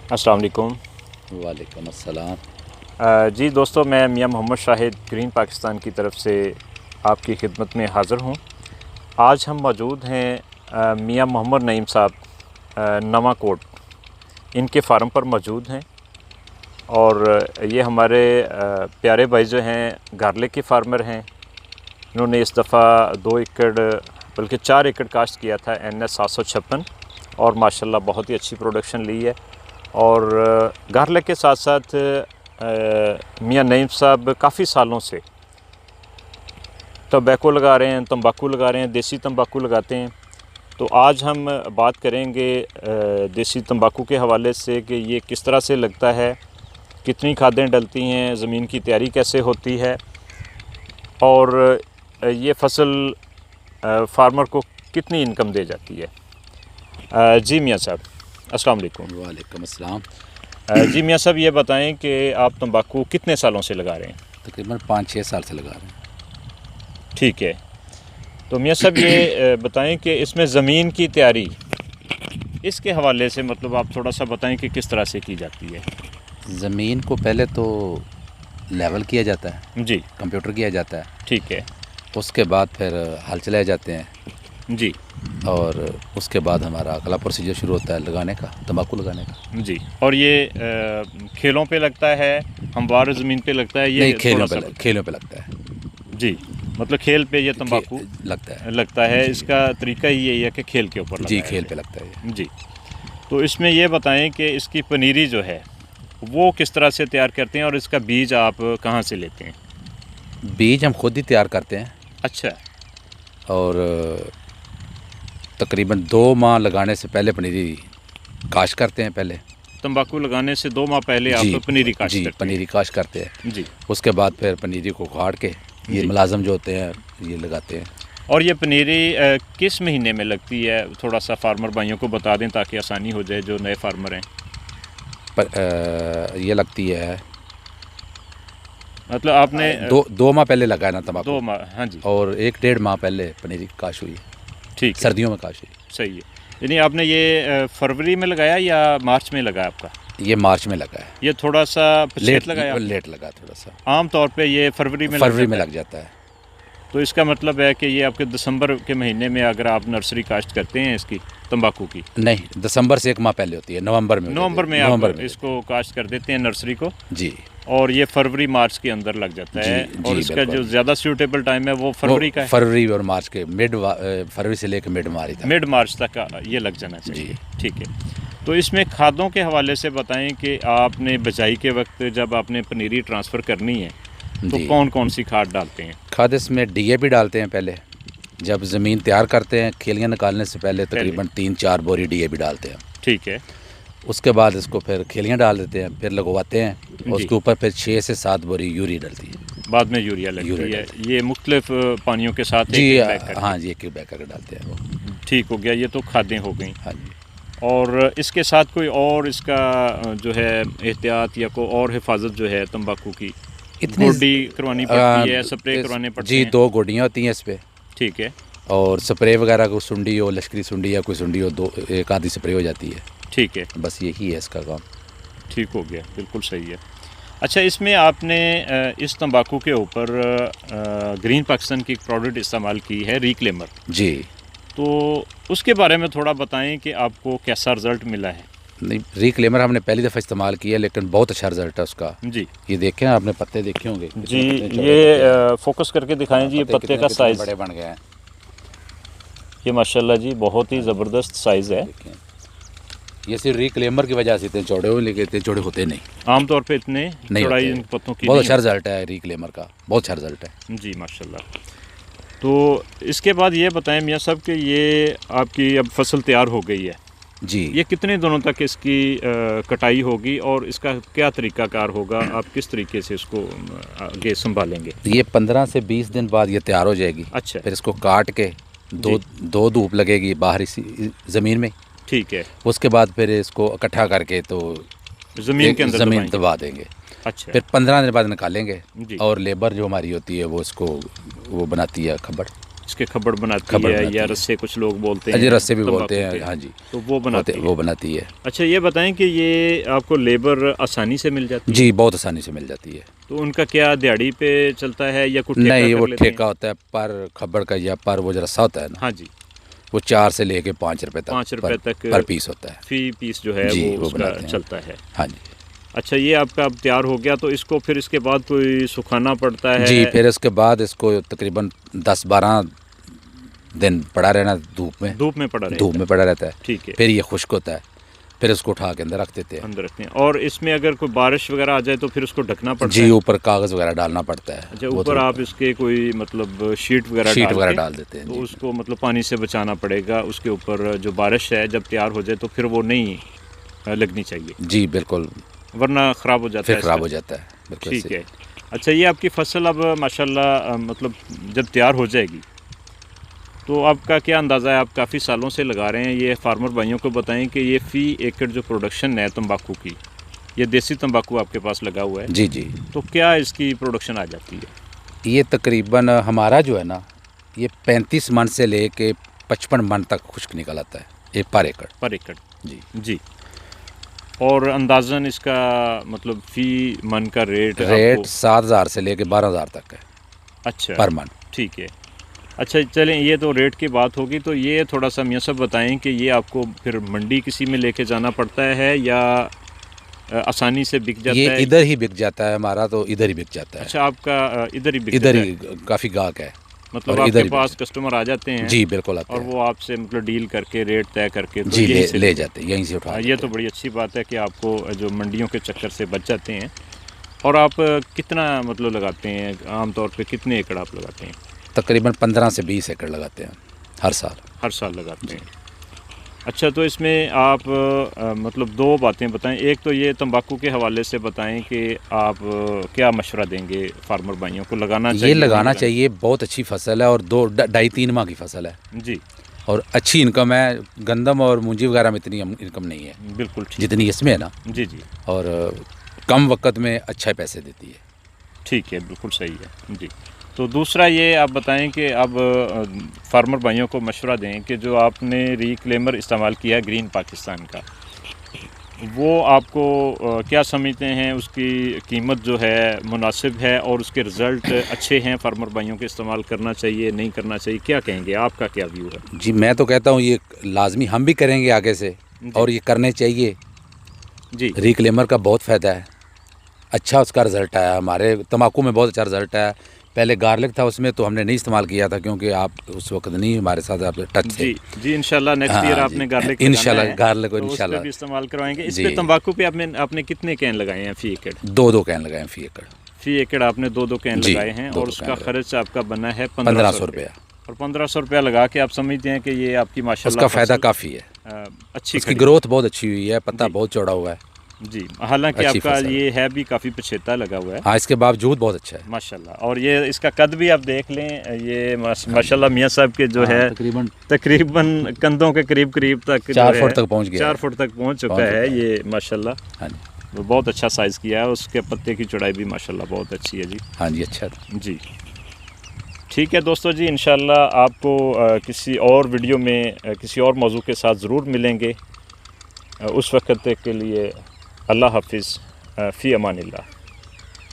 अस्सलाम वालेकुम। वालेकुम अस्सलाम। जी दोस्तों, मैं मियां मोहम्मद शाहिद ग्रीन पाकिस्तान की तरफ से आपकी खिदमत में हाज़िर हूँ। आज हम मौजूद हैं मियां मोहम्मद नईम साहब नवाकोट, इनके फार्म पर मौजूद हैं। और ये हमारे प्यारे भाई जो हैं गार्लिक के फार्मर हैं। इन्होंने इस दफ़ा 2 एकड़ बल्कि 4 एकड़ काश्त किया था NS 756 और माशाल्लाह बहुत ही अच्छी प्रोडक्शन ली है। और गार्लिक के साथ साथ मियां नईम साहब काफ़ी सालों से टबैको लगा रहे हैं, तंबाकू लगा रहे हैं, देसी तंबाकू लगाते हैं। तो आज हम बात करेंगे देसी तंबाकू के हवाले से कि ये किस तरह से लगता है, कितनी खादें डलती हैं, ज़मीन की तैयारी कैसे होती है और ये फसल फार्मर को कितनी इनकम दे जाती है। जी मियां साहब, अस्सलाम वालेकुम। वालेकुम अस्सलाम। जी मियां साहब, ये बताएं कि आप तंबाकू कितने सालों से लगा रहे हैं? तकरीबन 5-6 साल से लगा रहे हैं। ठीक है। तो मियां साहब ये बताएं कि इसमें ज़मीन की तैयारी इसके हवाले से मतलब आप थोड़ा सा बताएं कि किस तरह से की जाती है। ज़मीन को पहले तो लेवल किया जाता है जी, कंप्यूटर किया जाता है। ठीक है उसके बाद फिर हल चलाए जाते हैं जी। और उसके बाद हमारा अगला प्रोसीजर शुरू होता है लगाने का, तंबाकू लगाने का। जी, और ये खेलों पे लगता है, हमवार ज़मीन पे लगता है? ये नहीं, खेलों पे लगता है। जी, मतलब खेल पे ये तंबाकू लगता है। इसका तरीका ही यही है कि खेल के ऊपर जी, खेल पे लगता है जी। तो इसमें ये बताएं कि इसकी पनीरी जो है वो किस तरह से तैयार करते हैं और इसका बीज आप कहाँ से लेते हैं? बीज हम खुद ही तैयार करते हैं। अच्छा। और तकरीबन 2 माह लगाने से पहले पनीरी काश्त करते हैं। पहले तंबाकू लगाने से 2 माह पहले आप पनीरी काश्त करते हैं? पनीरी काश्त करते हैं जी। उसके बाद फिर पनीरी को काट के ये मुलाजम जो होते हैं ये लगाते हैं। और ये पनीरी किस महीने में लगती है? थोड़ा सा फार्मर भाइयों को बता दें ताकि आसानी हो जाए जो नए फार्मर हैं। ये लगती है मतलब आपने 2 माह पहले लगाया ना तंबाकू। 2 माह, हाँ जी। और 1-1.5 माह पहले पनीरी काश्त हुई। ठीक है, सर्दियों में काश्त हुई। सही है। यानी आपने ये फरवरी में लगाया या मार्च में लगाया आपका? ये मार्च में लगा है। ये थोड़ा सा लेट लगाया? लेट लगा थोड़ा सा। आम तौर पे ये फरवरी में लग जाता है। तो इसका मतलब है कि ये आपके दिसंबर के महीने में अगर आप नर्सरी काश्त करते हैं इसकी तंबाकू की? नहीं, दिसंबर से 1 माह पहले होती है। नवंबर में आप इसको काश्त कर देते हैं नर्सरी को जी। और ये फरवरी मार्च के अंदर लग जाता है। और इसका जो ज़्यादा सूटेबल टाइम है वो फरवरी का है? फरवरी और मार्च के फरवरी से लेकर मिड मार्च तक ये लग जाना चाहिए। ठीक है। तो इसमें खादों के हवाले से बताएं कि आपने बिजाई के वक्त जब आपने पनीरी ट्रांसफ़र करनी है तो कौन कौन सी खाद डालते हैं? खाद इसमें DAP डालते हैं पहले। जब ज़मीन तैयार करते हैं खेलियाँ निकालने से पहले तकरीबन 3-4 बोरी DAP डालते हैं। ठीक है। उसके बाद इसको फिर खेलियाँ डाल देते हैं, फिर लगवाते हैं और उसके ऊपर फिर 6 से 7 बोरी यूरिया डलती है। बाद में यूरिया लगती है। ये मुख्तलिफ पानियों के साथ जी, हाँ जी, एक बैग करके डालते हैं वो। ठीक हो गया, ये तो खादें हो गई। हाँ जी। और इसके साथ कोई और इसका जो है एहतियात या कोई और हिफाजत जो है तंबाकू की? गोडी करवानी पड़ती है, स्प्रे करवाने पड़ते हैं? जी, 2 गोडियाँ होती हैं इस पर। ठीक है। और स्प्रे वगैरह को सुंडी हो, लश्करी सुंडी या कोई सुंडी हो, 1 आधी स्प्रे हो जाती है। ठीक है, बस यही है इसका काम। ठीक हो गया, बिल्कुल सही है। अच्छा, इसमें आपने इस तंबाकू के ऊपर ग्रीन पाकिस्तान की एक प्रोडक्ट इस्तेमाल की है, रीक्लेमर जी। तो उसके बारे में थोड़ा बताएं कि आपको कैसा रिज़ल्ट मिला है? नहीं, रीक्लेमर हमने पहली दफ़ा इस्तेमाल किया लेकिन बहुत अच्छा रिज़ल्ट है उसका। जी, ये देखें, आपने पत्ते देखे होंगे जी। ये फोकस करके दिखाएं जी, ये पत्ते का साइज़ बड़े बन गए हैं। ये माशाल्लाह जी बहुत ही ज़बरदस्त साइज़ है। ये सिर्फ रीक्लेमर की वजह से इतने चौड़े हुए, लेकिन इतने चौड़े होते नहीं आमतौर पे इतने चौड़ाई इन पत्तों की। बहुत अच्छा रिज़ल्ट है रीक्लेमर का, बहुत अच्छा रिज़ल्ट है जी माशाल्लाह। तो इसके बाद ये बताएं मियाँ साहब कि ये आपकी अब फसल तैयार हो गई है जी। ये कितने दिनों तक इसकी कटाई होगी और इसका क्या तरीकाकार होगा? आप किस तरीके से इसको आगे संभालेंगे? ये 15 से 20 दिन बाद ये तैयार हो जाएगी। अच्छा। फिर इसको काट के दो धूप लगेगी बाहर इसी ज़मीन में। ठीक है। उसके बाद फिर इसको इकट्ठा करके तो ज़मीन के अंदर ज़मीन दबा देंगे। अच्छा। फिर 15 दिन बाद निकालेंगे और लेबर जो हमारी होती है वो इसको वो बनाती है खबर। इसके खब्बड़ बनाती है या रस्से कुछ लोग बोलते हैं? जी रस्से भी बोलते हैं, हाँ जी। तो वो बनाती है। अच्छा ये बताएं कि ये आपको लेबर आसानी से मिल जाती है? जी बहुत आसानी से मिल जाती है। तो उनका क्या दिहाड़ी पे चलता है या कुछ ठेका? नहीं वो ठेका होता है पर खब्बड़ का या पर वो जो रस्सा होता है ना, हाँ जी, वो 4 से लेके 5 रुपए तक 5 रुपए तक पर पीस होता है। फी पीस जो है वो उसका चलता है। हाँ जी। अच्छा ये आपका अब तैयार हो गया, तो इसको फिर इसके बाद कोई सुखाना पड़ता है? जी फिर इसके बाद इसको तकरीबन 10-12 दिन पड़ा रहना धूप में पड़ा रहता है। ठीक है। फिर ये खुश्क होता है, फिर उसको उठा के अंदर रख देते हैं। अंदर रखते हैं। और इसमें अगर कोई बारिश वगैरह आ जाए तो फिर उसको ढकना पड़ता है? जी ऊपर कागज़ वगैरह डालना पड़ता है। अच्छा ऊपर आप इसके कोई मतलब शीट वगैरह डाल देते हैं। तो उसको मतलब पानी से बचाना पड़ेगा उसके ऊपर। जो बारिश है जब तैयार हो जाए तो फिर वो नहीं लगनी चाहिए? जी बिल्कुल, वरना ख़राब हो जाता है। ख़राब हो जाता है, बिल्कुल। ठीक है। अच्छा ये आपकी फसल अब माशाल्लाह मतलब जब तैयार हो जाएगी तो आपका क्या अंदाज़ा है? आप काफ़ी सालों से लगा रहे हैं, ये फार्मर भाइयों को बताएं कि ये फ़ी एकड़ जो प्रोडक्शन है तंबाकू की, ये देसी तंबाकू आपके पास लगा हुआ है? जी जी। तो क्या इसकी प्रोडक्शन आ जाती है? ये तकरीबन हमारा जो है ना, ये 35 मन से लेके 55 मन तक खुश्क निकल आता है ये पर एकड़। जी जी। और अंदाज़न इसका मतलब फ़ी मन का रेट 7,000 से लेके 12,000 तक है। अच्छा पर मन। ठीक है। अच्छा चलें, ये तो रेट की बात होगी, तो ये थोड़ा सा मियां साहब बताएं कि ये आपको फिर मंडी किसी में लेके जाना पड़ता है या आसानी से बिक जाता है? ये इधर ही बिक जाता है, हमारा तो इधर ही बिक जाता है। अच्छा आपका इधर ही बिक इधर जाता है? ही काफ़ी गाहक है, मतलब आपके पास कस्टमर आ जाते हैं? जी बिल्कुल आते हैं। और वो आपसे मतलब डील करके रेट तय करके तो जी ले जाते हैं, यहीं से उठा। ये तो बड़ी अच्छी बात है कि आपको जो मंडियों के चक्कर से बच जाते हैं। और आप कितना मतलब लगाते हैं आमतौर पे, कितने एकड़ आप लगाते हैं? तकरीबन 15 से 20 एकड़ लगाते हैं हर साल लगाते हैं। अच्छा तो इसमें आप मतलब दो बातें बताएं। एक तो ये तंबाकू के हवाले से बताएं कि आप क्या मशवरा देंगे फार्मर भाइयों को? लगाना चाहिए, बहुत अच्छी फसल है और 2-2.5-3 माह की फसल है जी, और अच्छी इनकम है। गंदम और मूंजी वगैरह में इतनी इनकम नहीं है, बिल्कुल जितनी इसमें है ना। जी जी। और कम वक्त में अच्छे पैसे देती है। ठीक है, बिल्कुल सही है जी। तो दूसरा ये आप बताएं कि अब फार्मर भाइयों को मशवरा दें कि जो आपने रीक्लेमर इस्तेमाल किया ग्रीन पाकिस्तान का, वो आपको क्या समझते हैं? उसकी कीमत जो है मुनासिब है और उसके रिज़ल्ट अच्छे हैं? फार्मर भाइयों को इस्तेमाल करना चाहिए, नहीं करना चाहिए, क्या कहेंगे? आपका क्या व्यू है? जी मैं तो कहता हूँ ये लाजमी हम भी करेंगे आगे से, और ये करने चाहिए जी। रीक्लेमर का बहुत फ़ायदा है, अच्छा उसका रिज़ल्ट आया। हमारे तम्बाकू में बहुत अच्छा रिज़ल्ट आया। पहले गार्लिक था उसमें तो हमने नहीं इस्तेमाल किया था क्योंकि आप उस वक्त नहीं हमारे साथ आप टच थे। जी इंशाल्लाह नेक्स्ट ईयर आपने गार्लिक इंशाल्लाह गार्लिक को इंशाल्लाह भी इस्तेमाल करवाएंगे। इस पे तंबाकू पे आपने कितने कैन लगाए हैं फी एकड़? 2 कैन लगाए हैं फी एकड़ आपने 2 कैन लगाए हैं और उसका खर्च आपका बना है 1500 रुपया। और 1500 रुपया लगा के आप समझते हैं कि ये आपकी माशाल्लाह उसका फ़ायदा काफ़ी है, अच्छी उसकी ग्रोथ बहुत अच्छी हुई है, पत्ता बहुत चौड़ा हुआ है जी। हालांकि आपका ये है भी काफ़ी पछेता लगा हुआ है। हाँ इसके बावजूद बहुत अच्छा है माशाल्लाह। और ये इसका कद भी आप देख लें, ये माशाल्लाह मियां साहब के जो है तकरीबन कंधों के करीब तक 4 फुट तक पहुंच गया, 4 फुट तक पहुंच चुका है ये माशाल्लाह। हाँ वो बहुत अच्छा साइज़ किया है, उसके पत्ते की चौड़ाई भी माशाल्लाह बहुत अच्छी है जी। हाँ जी अच्छा जी ठीक है दोस्तों जी, इंशाल्लाह आपको किसी और वीडियो में किसी और मौजू के साथ ज़रूर मिलेंगे। उस वक्त के लिए अल्लाह हाफिज़, फ़ी अमानिल्लाह।